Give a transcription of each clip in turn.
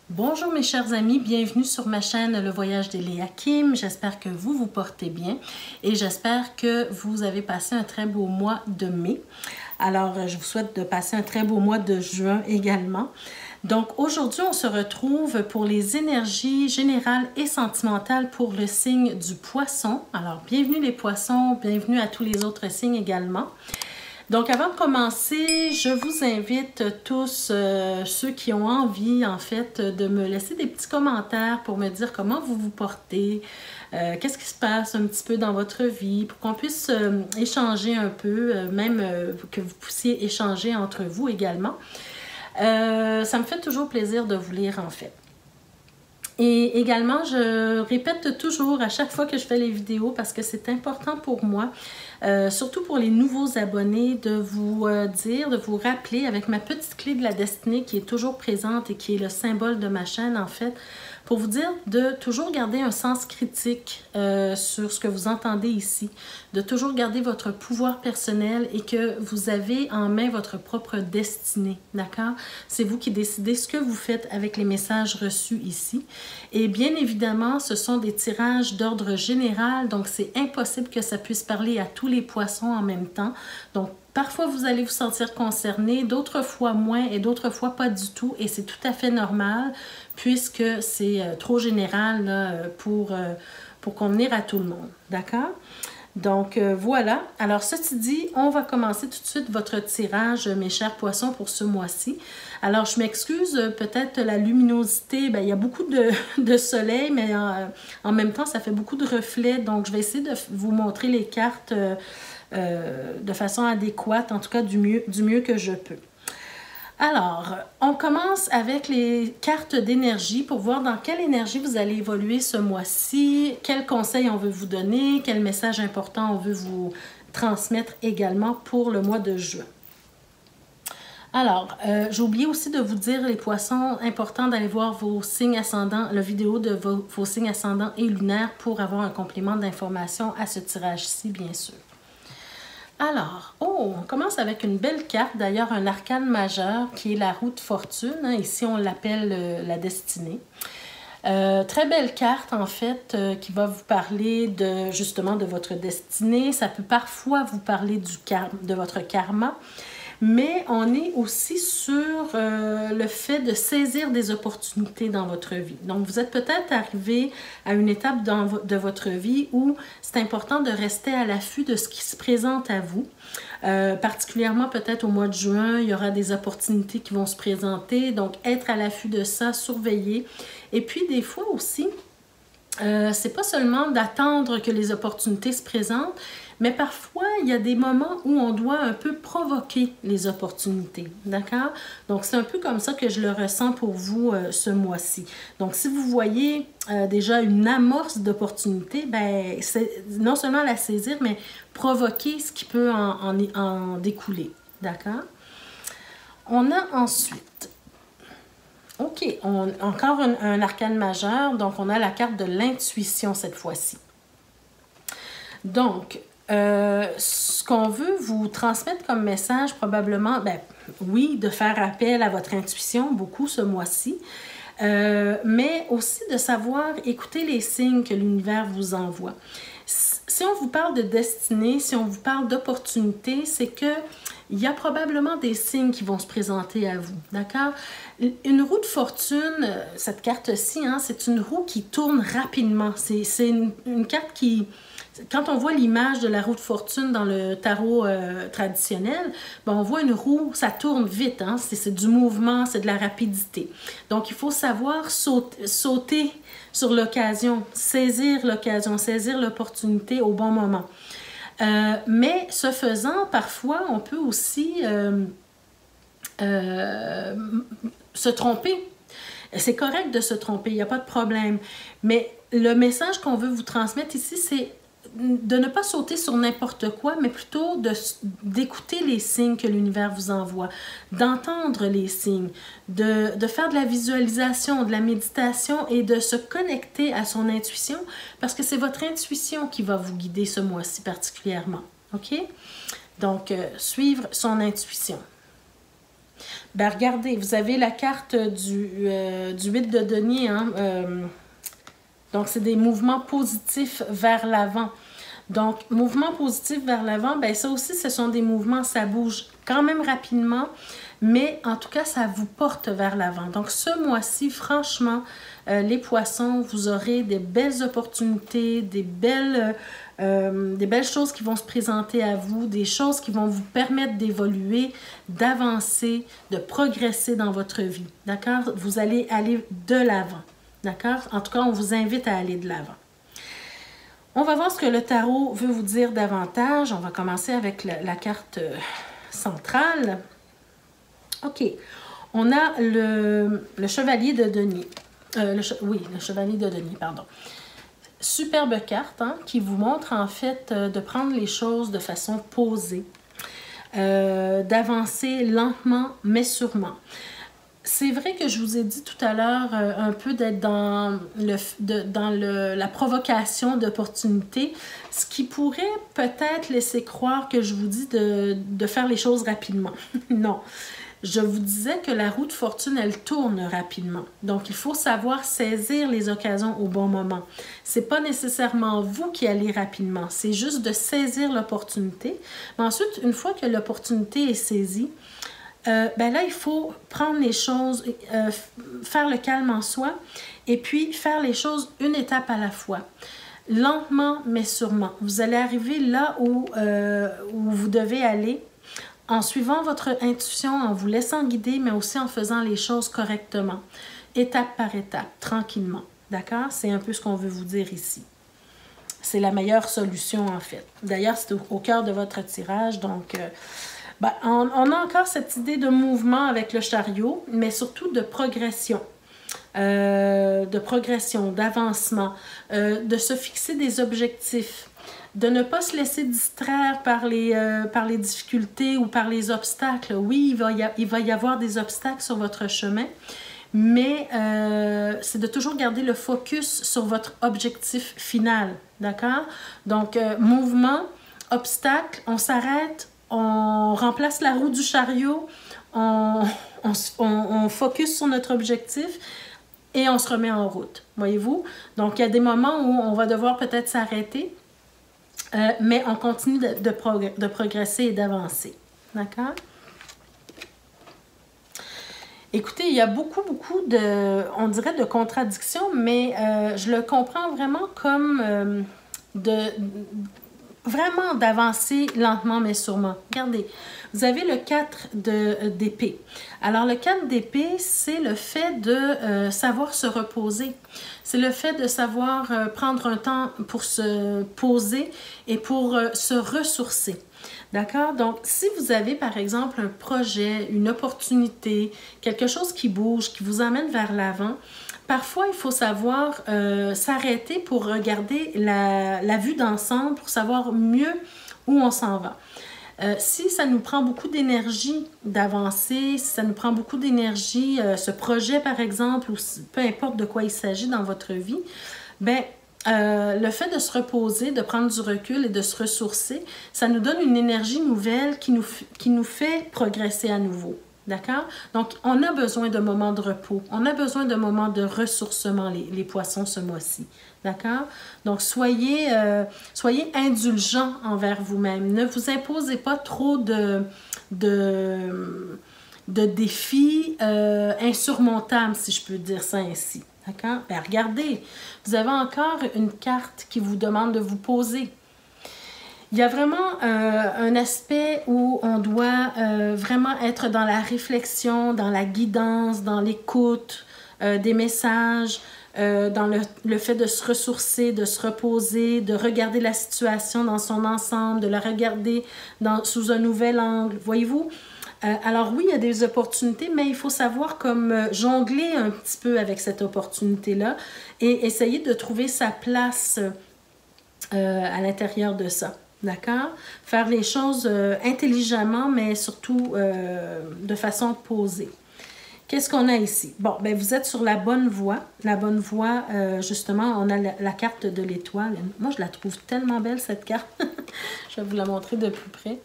Bonjour mes chers amis, bienvenue sur ma chaîne Le Voyage d'Eléa Kim. J'espère que vous vous portez bien et j'espère que vous avez passé un très beau mois de mai. Alors, je vous souhaite de passer un très beau mois de juin également. Donc, aujourd'hui, on se retrouve pour les énergies générales et sentimentales pour le signe du Poisson. Alors, bienvenue les Poissons, bienvenue à tous les autres signes également. Donc, avant de commencer, je vous invite tous, ceux qui ont envie, en fait, de me laisser des petits commentaires pour me dire comment vous vous portez, qu'est-ce qui se passe un petit peu dans votre vie, pour qu'on puisse échanger un peu, même que vous puissiez échanger entre vous également. Ça me fait toujours plaisir de vous lire, en fait. Et également, je répète toujours à chaque fois que je fais les vidéos parce que c'est important pour moi, surtout pour les nouveaux abonnés, de vous dire, de vous rappeler avec ma petite clé de la destinée qui est toujours présente et qui est le symbole de ma chaîne en fait, pour vous dire de toujours garder un sens critique sur ce que vous entendez ici, de toujours garder votre pouvoir personnel et que vous avez en main votre propre destinée, d'accord? C'est vous qui décidez ce que vous faites avec les messages reçus ici. Et bien évidemment, ce sont des tirages d'ordre général, donc c'est impossible que ça puisse parler à tous les poissons en même temps. Donc, parfois, vous allez vous sentir concerné, d'autres fois moins et d'autres fois pas du tout. Et c'est tout à fait normal puisque c'est trop général là, pour convenir à tout le monde. D'accord? Donc, voilà. Alors, ceci dit, on va commencer tout de suite votre tirage, mes chers poissons, pour ce mois-ci. Alors, je m'excuse, peut-être la luminosité, bien, il y a beaucoup de soleil, mais en même temps, ça fait beaucoup de reflets. Donc, je vais essayer de vous montrer les cartes de façon adéquate, en tout cas du mieux que je peux. Alors, on commence avec les cartes d'énergie pour voir dans quelle énergie vous allez évoluer ce mois-ci, quels conseils on veut vous donner, quel message important on veut vous transmettre également pour le mois de juin. Alors, j'ai oublié aussi de vous dire, les poissons, important d'aller voir vos signes ascendants, la vidéo de vos signes ascendants et lunaires pour avoir un complément d'information à ce tirage-ci, bien sûr. Alors, on commence avec une belle carte, d'ailleurs un arcane majeur qui est la roue de fortune. Hein, ici, on l'appelle la destinée. Très belle carte, en fait, qui va vous parler justement de votre destinée. Ça peut parfois vous parler de votre karma. Mais on est aussi sur le fait de saisir des opportunités dans votre vie. Donc, vous êtes peut-être arrivé à une étape de votre vie où c'est important de rester à l'affût de ce qui se présente à vous. Particulièrement peut-être au mois de juin, il y aura des opportunités qui vont se présenter. Donc, être à l'affût de ça, surveiller. Et puis, des fois aussi, c'est pas seulement d'attendre que les opportunités se présentent, mais parfois, il y a des moments où on doit un peu provoquer les opportunités, d'accord? Donc, c'est un peu comme ça que je le ressens pour vous ce mois-ci. Donc, si vous voyez déjà une amorce d'opportunité, ben, c'est non seulement la saisir, mais provoquer ce qui peut en découler, d'accord? On a ensuite... OK, encore un arcane majeur, donc on a la carte de l'intuition cette fois-ci. Donc, ce qu'on veut vous transmettre comme message, probablement, ben, oui, de faire appel à votre intuition beaucoup ce mois-ci, mais aussi de savoir écouter les signes que l'univers vous envoie. Si on vous parle de destinée, si on vous parle d'opportunité, c'est que il y a probablement des signes qui vont se présenter à vous, d'accord? Une roue de fortune, cette carte-ci, hein, c'est une roue qui tourne rapidement. C'est une carte qui... Quand on voit l'image de la roue de fortune dans le tarot traditionnel, ben on voit une roue, ça tourne vite, hein? C'est du mouvement, c'est de la rapidité. Donc, il faut savoir sauter sur l'occasion, saisir l'opportunité au bon moment. Mais ce faisant, parfois, on peut aussi se tromper. C'est correct de se tromper, il n'y a pas de problème. Mais le message qu'on veut vous transmettre ici, c'est de ne pas sauter sur n'importe quoi, mais plutôt d'écouter les signes que l'univers vous envoie, d'entendre les signes, de faire de la visualisation, de la méditation et de se connecter à son intuition, parce que c'est votre intuition qui va vous guider ce mois-ci particulièrement. OK? Donc, suivre son intuition. Ben regardez, vous avez la carte du 8 de denier, hein, donc c'est des mouvements positifs vers l'avant. Donc, mouvements positifs vers l'avant, ben ça aussi, ce sont des mouvements, ça bouge quand même rapidement, mais en tout cas, ça vous porte vers l'avant. Donc, ce mois-ci, franchement, les poissons, vous aurez des belles opportunités, des belles choses qui vont se présenter à vous, des choses qui vont vous permettre d'évoluer, d'avancer, de progresser dans votre vie. D'accord? Vous allez aller de l'avant. D'accord? En tout cas, on vous invite à aller de l'avant. On va voir ce que le tarot veut vous dire davantage. On va commencer avec la carte centrale. OK. On a le chevalier de denier. Le chevalier de denier, pardon. Superbe carte, hein, qui vous montre en fait de prendre les choses de façon posée, d'avancer lentement mais sûrement. C'est vrai que je vous ai dit tout à l'heure un peu d'être dans la provocation d'opportunités, ce qui pourrait peut-être laisser croire que je vous dis de faire les choses rapidement. Non, je vous disais que la roue de fortune, elle tourne rapidement. Donc, il faut savoir saisir les occasions au bon moment. C'est pas nécessairement vous qui allez rapidement, c'est juste de saisir l'opportunité. Mais ensuite, une fois que l'opportunité est saisie, ben là, il faut prendre les choses, faire le calme en soi et puis faire les choses une étape à la fois. Lentement, mais sûrement. Vous allez arriver là où vous devez aller en suivant votre intuition, en vous laissant guider, mais aussi en faisant les choses correctement, étape par étape, tranquillement. D'accord? C'est un peu ce qu'on veut vous dire ici. C'est la meilleure solution, en fait. D'ailleurs, c'est au cœur de votre tirage, donc... Ben, on a encore cette idée de mouvement avec le chariot, mais surtout de progression, d'avancement, de se fixer des objectifs, de ne pas se laisser distraire par les difficultés ou par les obstacles. Oui, il va y avoir des obstacles sur votre chemin, mais c'est de toujours garder le focus sur votre objectif final, d'accord? Donc, mouvement, obstacle, on s'arrête, on remplace la roue du chariot, on focus sur notre objectif et on se remet en route, voyez-vous? Donc, il y a des moments où on va devoir peut-être s'arrêter, mais on continue de progresser et d'avancer, d'accord? Écoutez, il y a beaucoup on dirait de contradictions, mais je le comprends vraiment comme vraiment d'avancer lentement mais sûrement. Regardez, vous avez le 4 d'épée. Alors, le 4 d'épée, c'est le fait de savoir se reposer. C'est le fait de savoir prendre un temps pour se poser et pour se ressourcer. D'accord? Donc, si vous avez, par exemple, un projet, une opportunité, quelque chose qui bouge, qui vous amène vers l'avant, parfois, il faut savoir s'arrêter pour regarder la vue d'ensemble, pour savoir mieux où on s'en va. Si ça nous prend beaucoup d'énergie d'avancer, si ça nous prend beaucoup d'énergie, ce projet par exemple, ou peu importe de quoi il s'agit dans votre vie, ben le fait de se reposer, de prendre du recul et de se ressourcer, ça nous donne une énergie nouvelle qui nous fait progresser à nouveau. D'accord? Donc, on a besoin de moments de repos. On a besoin de moments de ressourcement, les poissons, ce mois-ci. D'accord? Donc, soyez indulgents envers vous-même. Ne vous imposez pas trop de défis insurmontables, si je peux dire ça ainsi. D'accord? Bien, regardez, vous avez encore une carte qui vous demande de vous poser. Il y a vraiment un aspect où on doit vraiment être dans la réflexion, dans la guidance, dans l'écoute des messages, dans le fait de se ressourcer, de se reposer, de regarder la situation dans son ensemble, de la regarder sous un nouvel angle. Voyez-vous? Alors oui, il y a des opportunités, mais il faut savoir comme jongler un petit peu avec cette opportunité-là et essayer de trouver sa place à l'intérieur de ça. D'accord? Faire les choses intelligemment, mais surtout de façon posée. Qu'est-ce qu'on a ici? Bon, bien, vous êtes sur la bonne voie. La bonne voie, justement, on a la carte de l'étoile. Moi, je la trouve tellement belle, cette carte. Je vais vous la montrer de plus près.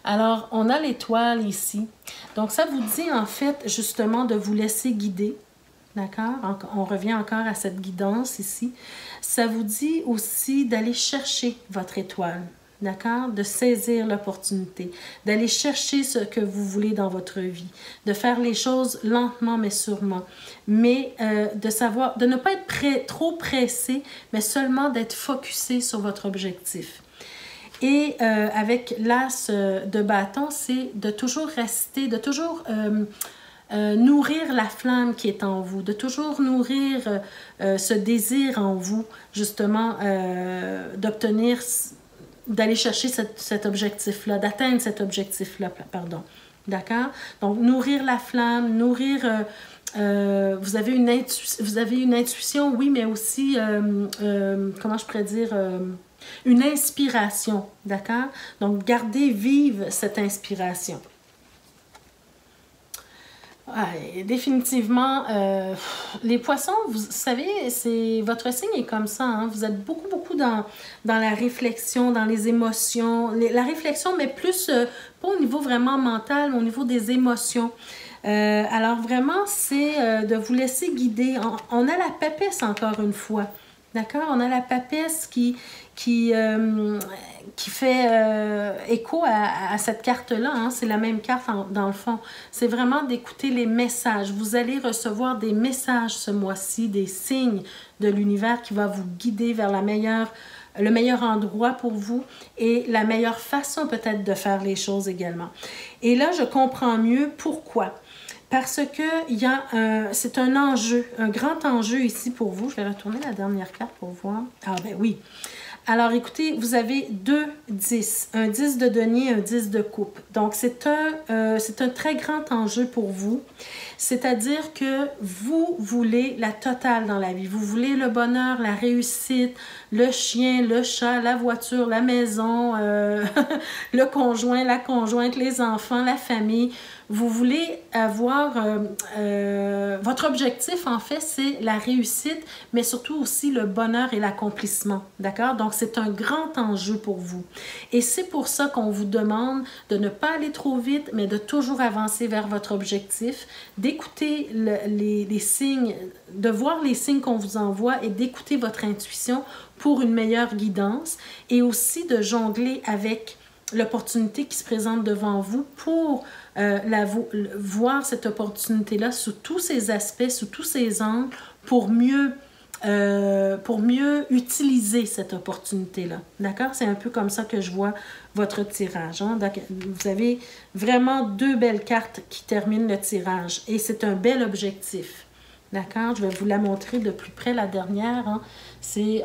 Alors, on a l'étoile ici. Donc, ça vous dit en fait justement de vous laisser guider. D'accord? On revient encore à cette guidance ici. Ça vous dit aussi d'aller chercher votre étoile. D'accord? De saisir l'opportunité, d'aller chercher ce que vous voulez dans votre vie, de faire les choses lentement mais sûrement, mais de ne pas être trop pressé, mais seulement d'être focusé sur votre objectif. Et avec l'as de bâton, c'est de toujours rester, de toujours nourrir la flamme qui est en vous, de toujours nourrir ce désir en vous, justement, d'obtenir, d'aller chercher cet objectif-là, d'atteindre cet objectif-là, pardon. D'accord? Donc, nourrir la flamme, nourrir... vous avez une intuition, oui, mais aussi, comment je pourrais dire... une inspiration, d'accord? Donc, gardez vive cette inspiration. Ouais, définitivement, les poissons, vous savez, votre signe est comme ça, hein? Vous êtes beaucoup dans la réflexion, dans les émotions. La réflexion, mais plus, pas au niveau vraiment mental, mais au niveau des émotions. Alors, vraiment, c'est de vous laisser guider. On a la papesse, encore une fois. D'accord? On a la papesse qui fait écho à cette carte-là. Hein? C'est la même carte dans le fond. C'est vraiment d'écouter les messages. Vous allez recevoir des messages ce mois-ci, des signes de l'univers qui va vous guider vers le meilleur endroit pour vous et la meilleure façon peut-être de faire les choses également. Et là, je comprends mieux pourquoi. Parce que c'est un enjeu, un grand enjeu ici pour vous. Je vais retourner la dernière carte pour voir. Ah ben oui. Alors écoutez, vous avez 2 10, un 10 de denier, un 10 de coupe. Donc c'est un très grand enjeu pour vous. C'est-à-dire que vous voulez la totale dans la vie. Vous voulez le bonheur, la réussite, le chien, le chat, la voiture, la maison, le conjoint, la conjointe, les enfants, la famille. Vous voulez avoir... votre objectif, en fait, c'est la réussite, mais surtout aussi le bonheur et l'accomplissement. D'accord? Donc, c'est un grand enjeu pour vous. Et c'est pour ça qu'on vous demande de ne pas aller trop vite, mais de toujours avancer vers votre objectif, d'écouter les signes, de voir les signes qu'on vous envoie et d'écouter votre intuition pour une meilleure guidance et aussi de jongler avec l'opportunité qui se présente devant vous pour voir cette opportunité-là sous tous ses aspects, sous tous ses angles, pour mieux utiliser cette opportunité-là. D'accord? C'est un peu comme ça que je vois votre tirage. Hein? Donc, vous avez vraiment 2 belles cartes qui terminent le tirage et c'est un bel objectif. D'accord? Je vais vous la montrer de plus près, la dernière. Hein? C'est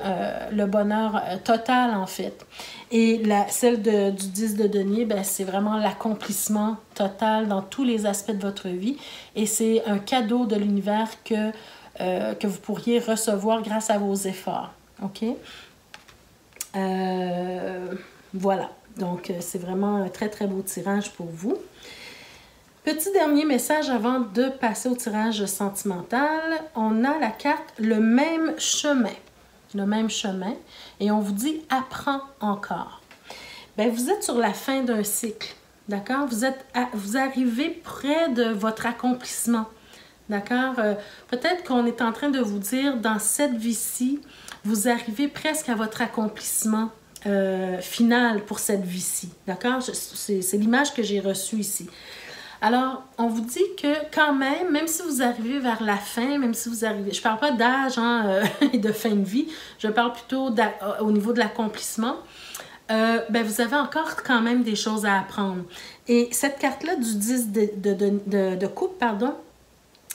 le bonheur total, en fait. Et celle du 10 de denier, ben, c'est vraiment l'accomplissement total dans tous les aspects de votre vie. Et c'est un cadeau de l'univers que vous pourriez recevoir grâce à vos efforts. OK? Voilà. Donc, c'est vraiment un très, très beau tirage pour vous. Petit dernier message avant de passer au tirage sentimental. On a la carte « Le même chemin ». Le même chemin. Et on vous dit « Apprends encore ». Bien, vous êtes sur la fin d'un cycle. D'accord? Vous arrivez près de votre accomplissement. D'accord? Peut-être qu'on est en train de vous dire, dans cette vie-ci, vous arrivez presque à votre accomplissement final pour cette vie-ci. D'accord? C'est l'image que j'ai reçue ici. Alors, on vous dit que quand même si vous arrivez vers la fin, même si vous arrivez... Je ne parle pas d'âge et de fin de vie, je parle plutôt au niveau de l'accomplissement. Ben, vous avez encore quand même des choses à apprendre. Et cette carte-là du 10 de coupe, pardon,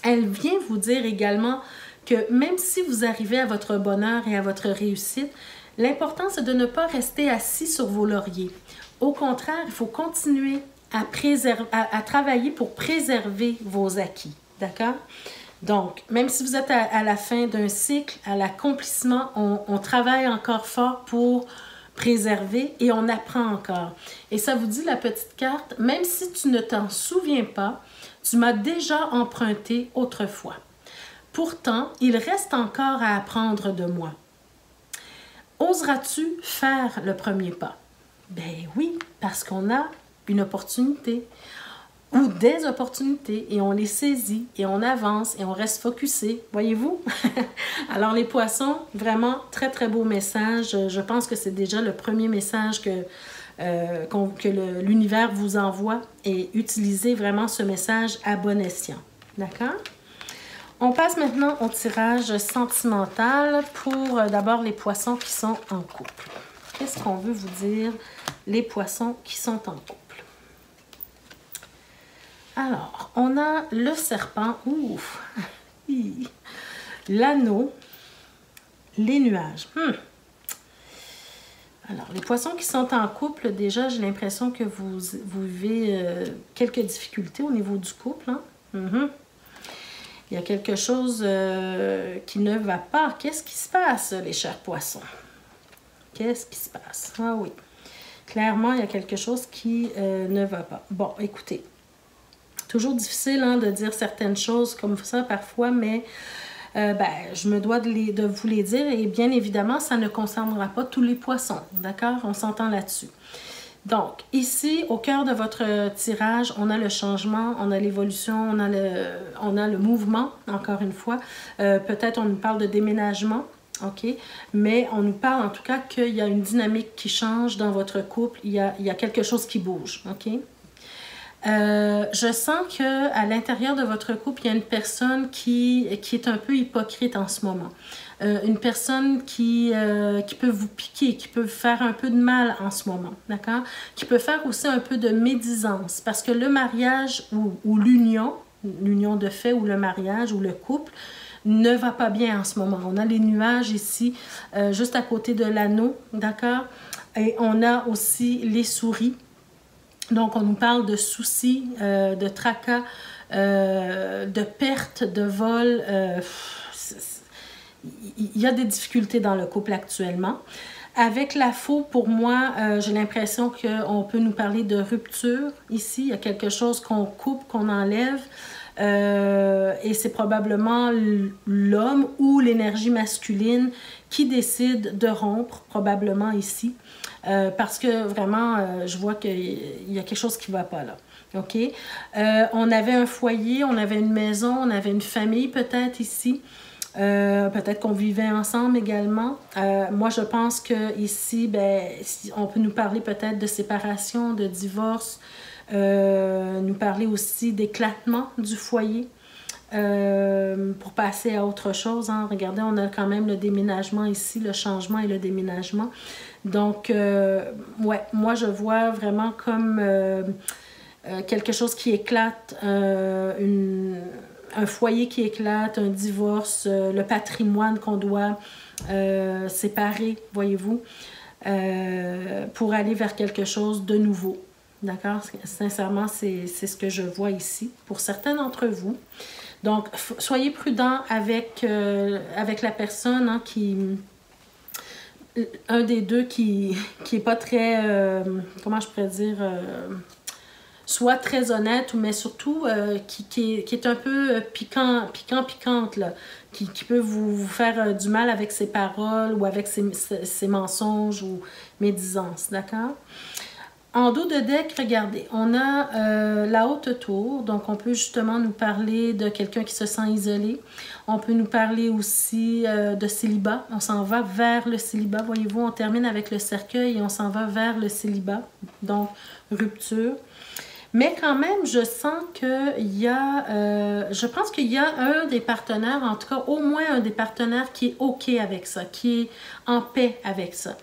elle vient vous dire également que même si vous arrivez à votre bonheur et à votre réussite, l'important, c'est de ne pas rester assis sur vos lauriers. Au contraire, il faut continuer à travailler pour préserver vos acquis. D'accord? Donc, même si vous êtes à la fin d'un cycle, à l'accomplissement, on travaille encore fort pour préserver et on apprend encore. Et ça vous dit la petite carte, même si tu ne t'en souviens pas, tu m'as déjà emprunté autrefois. Pourtant, il reste encore à apprendre de moi. Oseras-tu faire le premier pas? Ben oui, parce qu'on a une opportunité ou des opportunités et on les saisit et on avance et on reste focusé, voyez-vous? Alors les poissons, vraiment très très beau message. Je pense que c'est déjà le premier message que l'univers vous envoie et utilisez vraiment ce message à bon escient. D'accord? On passe maintenant au tirage sentimental pour d'abord les poissons qui sont en couple. Qu'est-ce qu'on veut vous dire, les poissons qui sont en couple? Alors, on a le serpent, ouf, l'anneau, les nuages. Alors, les poissons qui sont en couple, déjà, j'ai l'impression que vous vivez quelques difficultés au niveau du couple. Hein? Il y a quelque chose qui ne va pas. Qu'est-ce qui se passe, les chers poissons? Qu'est-ce qui se passe? Ah oui, clairement, il y a quelque chose qui ne va pas. Bon, écoutez, toujours difficile hein, de dire certaines choses comme ça parfois, mais je me dois de vous les dire et bien évidemment, ça ne concernera pas tous les poissons, d'accord? On s'entend là-dessus. Donc, ici, au cœur de votre tirage, on a le changement, on a l'évolution, on a le mouvement, encore une fois. Peut-être on nous parle de déménagement, ok? Mais on nous parle en tout cas qu'il y a une dynamique qui change dans votre couple, il y a quelque chose qui bouge, ok? Je sens qu'à l'intérieur de votre couple, il y a une personne qui est un peu hypocrite en ce moment. Une personne qui peut vous piquer, qui peut faire un peu de mal en ce moment, d'accord? Qui peut faire aussi un peu de médisance, parce que le mariage ou l'union de fait, ou le mariage, ou le couple, ne va pas bien en ce moment. On a les nuages ici, juste à côté de l'anneau, d'accord? Et on a aussi les souris. Donc, on nous parle de soucis, de tracas, de pertes, de vols. Il y a des difficultés dans le couple actuellement. Avec la faux, pour moi, j'ai l'impression qu'on peut nous parler de rupture ici. Il y a quelque chose qu'on coupe, qu'on enlève. Et c'est probablement l'homme ou l'énergie masculine qui décide de rompre, probablement ici. Parce que vraiment, je vois qu'il y a quelque chose qui ne va pas là. OK? On avait un foyer, on avait une maison, on avait une famille peut-être ici. Peut-être qu'on vivait ensemble également. Moi, je pense qu'ici, on peut nous parler peut-être de séparation, de divorce, nous parler aussi d'éclatement du foyer. Pour passer à autre chose, hein. Regardez, on a quand même le déménagement ici, le changement et le déménagement. Donc, ouais, moi, je vois vraiment comme quelque chose qui éclate, un foyer qui éclate, un divorce, le patrimoine qu'on doit séparer, voyez-vous, pour aller vers quelque chose de nouveau. D'accord? Sincèrement, c'est ce que je vois ici pour certains d'entre vous. Donc, soyez prudents avec la personne hein, un des deux qui est pas très, comment je pourrais dire, soit très honnête, mais surtout qui est un peu piquante, là, qui peut vous faire du mal avec ses paroles ou avec ses mensonges ou médisances, d'accord? En dos de deck, regardez, on a la haute tour, donc on peut justement nous parler de quelqu'un qui se sent isolé. On peut nous parler aussi de célibat. On s'en va vers le célibat, voyez-vous, on termine avec le cercueil et on s'en va vers le célibat, donc rupture. Mais quand même, je sens qu'il y a, je pense qu'il y a un des partenaires, en tout cas au moins un des partenaires qui est OK avec ça, qui est en paix avec ça.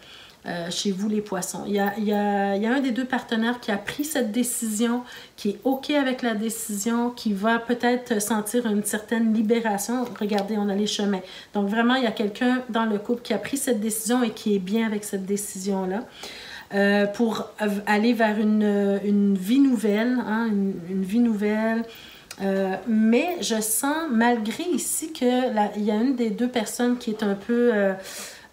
Chez vous les poissons. Il y a un des deux partenaires qui a pris cette décision, qui est OK avec la décision, qui va peut-être sentir une certaine libération. Regardez, on a les chemins. Donc vraiment, il y a quelqu'un dans le couple qui a pris cette décision et qui est bien avec cette décision-là. Pour aller vers une vie nouvelle, hein, une vie nouvelle. Mais je sens, malgré ici, qu'il y a une des deux personnes qui est un peu...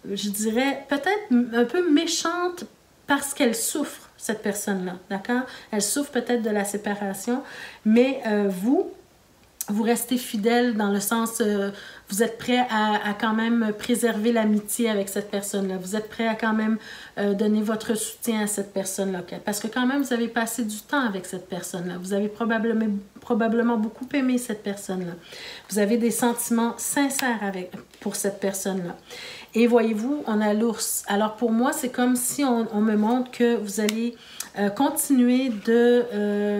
je dirais, peut-être un peu méchante parce qu'elle souffre, cette personne-là, d'accord? Elle souffre peut-être de la séparation, mais vous, vous restez fidèle dans le sens, vous êtes prêt à quand même préserver l'amitié avec cette personne-là. Vous êtes prêt à quand même donner votre soutien à cette personne-là. Parce que quand même, vous avez passé du temps avec cette personne-là. Vous avez probablement beaucoup aimé cette personne-là. Vous avez des sentiments sincères pour cette personne-là. Et voyez-vous, on a l'ours. Alors pour moi, c'est comme si on me montre que vous allez continuer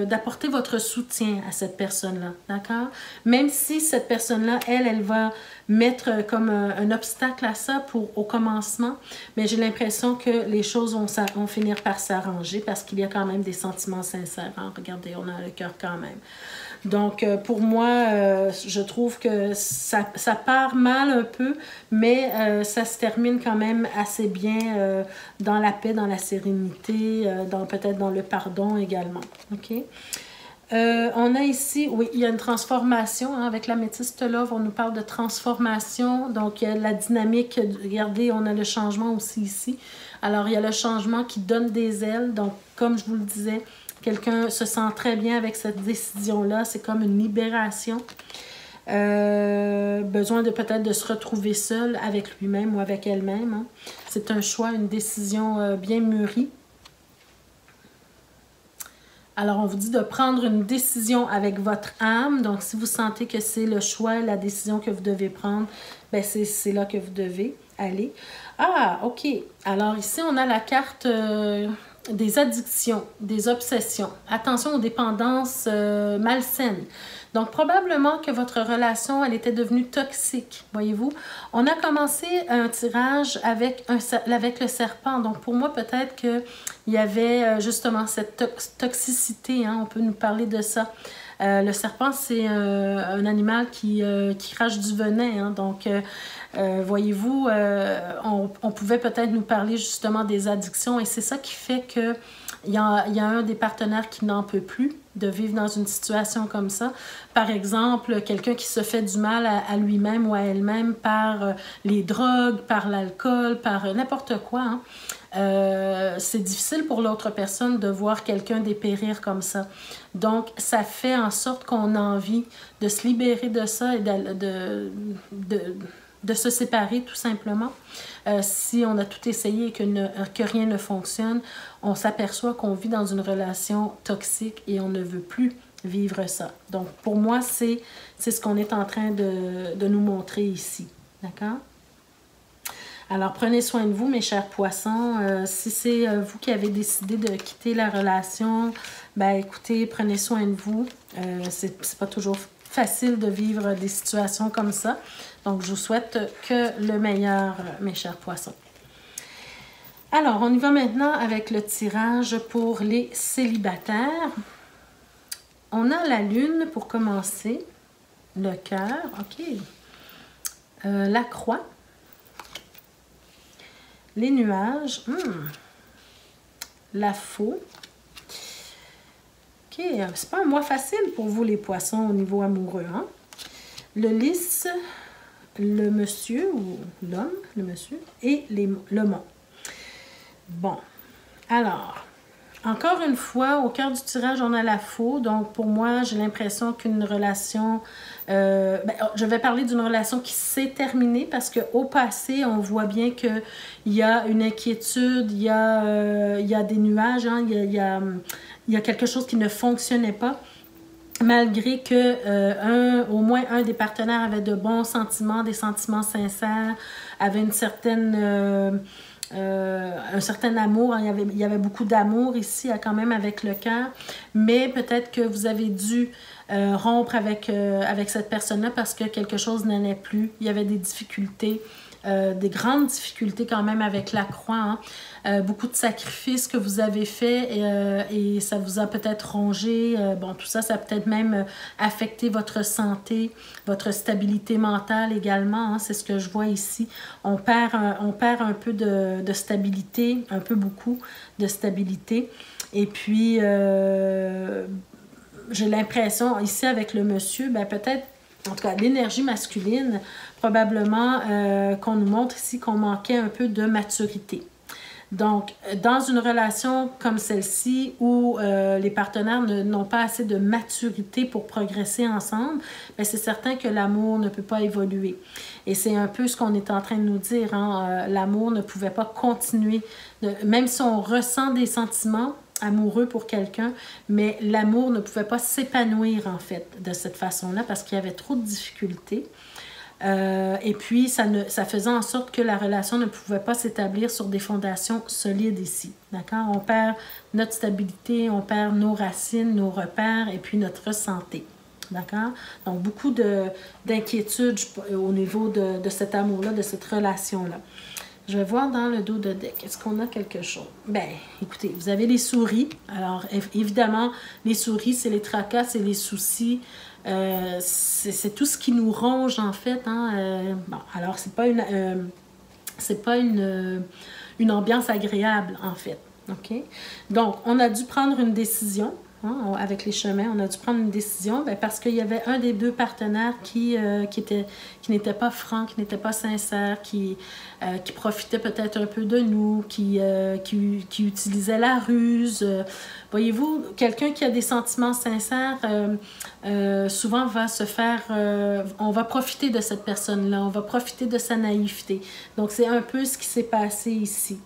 d'apporter votre soutien à cette personne-là, d'accord? Même si cette personne-là, elle va mettre comme un obstacle à ça au commencement, mais j'ai l'impression que les choses vont finir par s'arranger parce qu'il y a quand même des sentiments sincères. Hein? Regardez, on a le cœur quand même. Donc, pour moi, je trouve que ça part mal un peu, mais ça se termine quand même assez bien dans la paix, dans la sérénité, peut-être dans le pardon également. OK? On a ici, oui, il y a une transformation. Hein, avec l'améthyste love, on nous parle de transformation. Donc, il y a la dynamique. Regardez, on a le changement aussi ici. Alors, il y a le changement qui donne des ailes. Donc, comme je vous le disais, quelqu'un se sent très bien avec cette décision-là. C'est comme une libération. Besoin peut-être de se retrouver seul avec lui-même ou avec elle-même. Hein. C'est un choix, une décision bien mûrie. Alors, on vous dit de prendre une décision avec votre âme. Donc, si vous sentez que c'est le choix, la décision que vous devez prendre, ben c'est là que vous devez aller. Ah, OK. Alors, ici, on a la carte des addictions, des obsessions. Attention aux dépendances malsaines. Donc, probablement que votre relation, elle était devenue toxique, voyez-vous. On a commencé un tirage avec le serpent. Donc, pour moi, peut-être qu'il y avait justement cette toxicité. Hein, on peut nous parler de ça. Le serpent, c'est un animal qui crache du venin. Hein, donc, voyez-vous, on pouvait peut-être nous parler justement des addictions. Et c'est ça qui fait que il y a un des partenaires qui n'en peut plus de vivre dans une situation comme ça. Par exemple, quelqu'un qui se fait du mal à lui-même ou à elle-même par les drogues, par l'alcool, par n'importe quoi. Hein. C'est difficile pour l'autre personne de voir quelqu'un dépérir comme ça. Donc, ça fait en sorte qu'on a envie de se libérer de ça et de se séparer tout simplement. Si on a tout essayé et que rien ne fonctionne, on s'aperçoit qu'on vit dans une relation toxique et on ne veut plus vivre ça. Donc, pour moi, c'est ce qu'on est en train de nous montrer ici. D'accord? Alors, prenez soin de vous, mes chers poissons. Si c'est vous qui avez décidé de quitter la relation, ben écoutez, prenez soin de vous. C'est pas toujours facile de vivre des situations comme ça. Donc, je vous souhaite que le meilleur, mes chers poissons. Alors, on y va maintenant avec le tirage pour les célibataires. On a la lune pour commencer, le cœur, OK, la croix, les nuages, la faux. OK, c'est pas un mois facile pour vous les poissons au niveau amoureux, hein? Le lys, le monsieur ou l'homme, le monsieur, et le mont. Bon, alors, encore une fois, au cœur du tirage, on a la faux. Donc, pour moi, j'ai l'impression qu'une relation... je vais parler d'une relation qui s'est terminée parce qu'au passé, on voit bien qu'il y a une inquiétude, il y a des nuages, hein, il y a quelque chose qui ne fonctionnait pas. Malgré que au moins un des partenaires avait de bons sentiments, des sentiments sincères, avait une certaine... un certain amour, hein, il y avait beaucoup d'amour ici quand même avec le cœur, mais peut-être que vous avez dû rompre avec cette personne-là parce que quelque chose n'allait plus, il y avait des difficultés, des grandes difficultés quand même avec la croix, hein. Beaucoup de sacrifices que vous avez faits et ça vous a peut-être rongé. Bon, tout ça, ça a peut-être même affecté votre santé, votre stabilité mentale également. Hein, c'est ce que je vois ici. On perd un peu de stabilité, un peu beaucoup de stabilité. Et puis, j'ai l'impression, ici avec le monsieur, ben peut-être, en tout cas, l'énergie masculine, probablement qu'on nous montre ici qu'on manquait un peu de maturité. Donc, dans une relation comme celle-ci où les partenaires n'ont pas assez de maturité pour progresser ensemble, c'est certain que l'amour ne peut pas évoluer. Et c'est un peu ce qu'on est en train de nous dire, hein? L'amour ne pouvait pas continuer, même si on ressent des sentiments amoureux pour quelqu'un, mais l'amour ne pouvait pas s'épanouir en fait de cette façon-là parce qu'il y avait trop de difficultés. Et puis, ça faisait en sorte que la relation ne pouvait pas s'établir sur des fondations solides ici. D'accord? On perd notre stabilité, on perd nos racines, nos repères et puis notre santé. D'accord? Donc, beaucoup d'inquiétudes au niveau de cet amour-là, de cette relation-là. Je vais voir dans le dos de deck. Est-ce qu'on a quelque chose? Ben, écoutez, vous avez les souris. Alors, évidemment, les souris, c'est les tracas, c'est les soucis. C'est tout ce qui nous ronge, en fait. Hein? Bon, alors, c'est pas une ambiance agréable, en fait. OK? Donc, on a dû prendre une décision. Hein, avec les chemins, on a dû prendre une décision parce qu'il y avait un des deux partenaires qui n'était pas franc, qui n'était pas sincère, qui profitait peut-être un peu de nous, qui utilisait la ruse. Voyez-vous, quelqu'un qui a des sentiments sincères, souvent va se faire... on va profiter de cette personne-là, on va profiter de sa naïveté. Donc, c'est un peu ce qui s'est passé ici.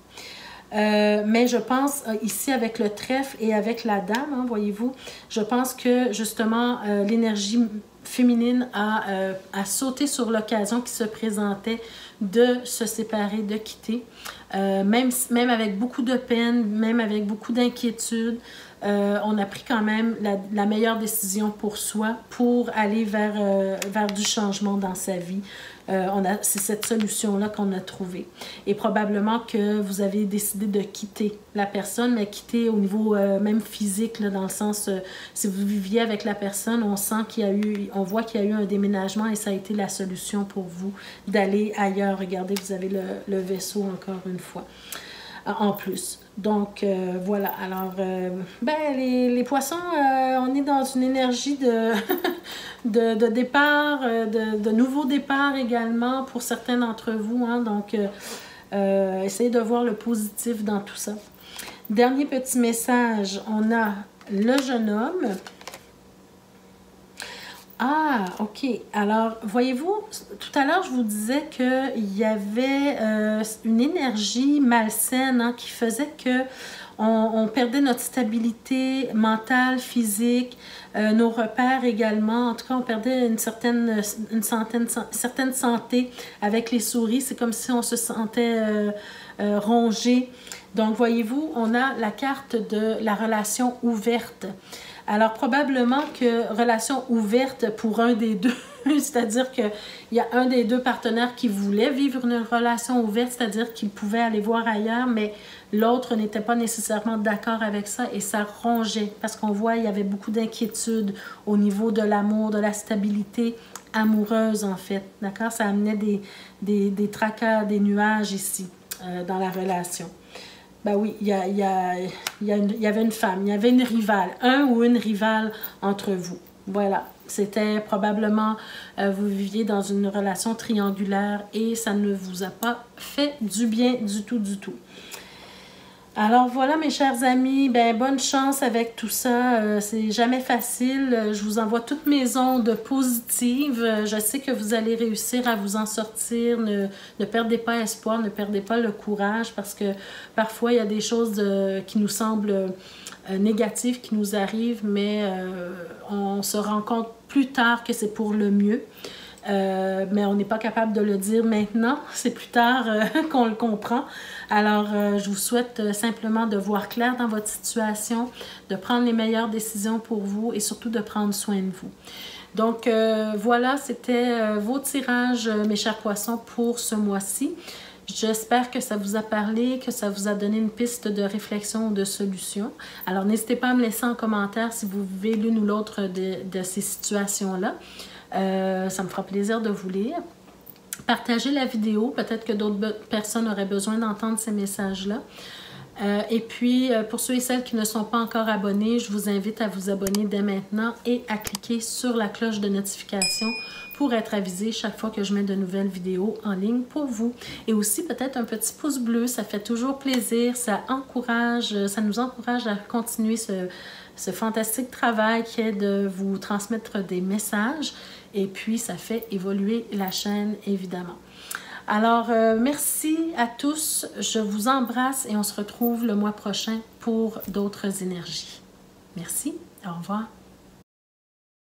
Mais je pense, ici avec le trèfle et avec la dame, hein, voyez-vous, je pense que justement l'énergie féminine a sauté sur l'occasion qui se présentait de se séparer, de quitter. Même avec beaucoup de peine, même avec beaucoup d'inquiétude, on a pris quand même la meilleure décision pour soi, pour aller vers du changement dans sa vie. C'est cette solution-là qu'on a trouvée. Et probablement que vous avez décidé de quitter la personne, mais quitter au niveau même physique, là, dans le sens, si vous viviez avec la personne, on voit qu'il y a eu un déménagement et ça a été la solution pour vous d'aller ailleurs. Regardez, vous avez le vaisseau encore une fois, en plus. Donc, voilà. Alors, les poissons, on est dans une énergie de départ, de nouveau départ également pour certains d'entre vous. Hein, donc, essayez de voir le positif dans tout ça. Dernier petit message, on a le jeune homme. Ah, OK. Alors, voyez-vous, tout à l'heure, je vous disais qu'il y avait une énergie malsaine, hein, qui faisait que on perdait notre stabilité mentale, physique, nos repères également. En tout cas, on perdait une certaine santé avec les souris. C'est comme si on se sentait rongé. Donc, voyez-vous, on a la carte de la relation ouverte. Alors, probablement que relation ouverte pour un des deux, c'est-à-dire qu'il y a un des deux partenaires qui voulait vivre une relation ouverte, c'est-à-dire qu'il pouvait aller voir ailleurs, mais l'autre n'était pas nécessairement d'accord avec ça et ça rongeait parce qu'on voit qu'il y avait beaucoup d'inquiétude au niveau de l'amour, de la stabilité amoureuse en fait, d'accord? Ça amenait des tracas, des nuages ici dans la relation. Ben oui, il y avait une femme, il y avait une rivale, un ou une rivale entre vous. Voilà, c'était probablement, vous viviez dans une relation triangulaire et ça ne vous a pas fait du bien du tout, du tout. Alors voilà mes chers amis, ben bonne chance avec tout ça, c'est jamais facile, je vous envoie toutes mes ondes positives, je sais que vous allez réussir à vous en sortir, ne perdez pas espoir, ne perdez pas le courage parce que parfois il y a des choses qui nous semblent négatives qui nous arrivent, mais on se rend compte plus tard que c'est pour le mieux. Mais on n'est pas capable de le dire maintenant, c'est plus tard qu'on le comprend. Alors, je vous souhaite simplement de voir clair dans votre situation, de prendre les meilleures décisions pour vous et surtout de prendre soin de vous. Donc, voilà, c'était vos tirages, mes chers poissons, pour ce mois-ci. J'espère que ça vous a parlé, que ça vous a donné une piste de réflexion ou de solution. Alors, n'hésitez pas à me laisser en commentaire si vous vivez l'une ou l'autre de ces situations-là. Ça me fera plaisir de vous lire. Partagez la vidéo, peut-être que d'autres personnes auraient besoin d'entendre ces messages-là. Et puis, pour ceux et celles qui ne sont pas encore abonnés, je vous invite à vous abonner dès maintenant et à cliquer sur la cloche de notification pour être avisé chaque fois que je mets de nouvelles vidéos en ligne pour vous. Et aussi peut-être un petit pouce bleu, ça fait toujours plaisir, ça nous encourage à continuer ce fantastique travail qui est de vous transmettre des messages et puis ça fait évoluer la chaîne évidemment. Alors, merci à tous, je vous embrasse et on se retrouve le mois prochain pour d'autres énergies. Merci, au revoir.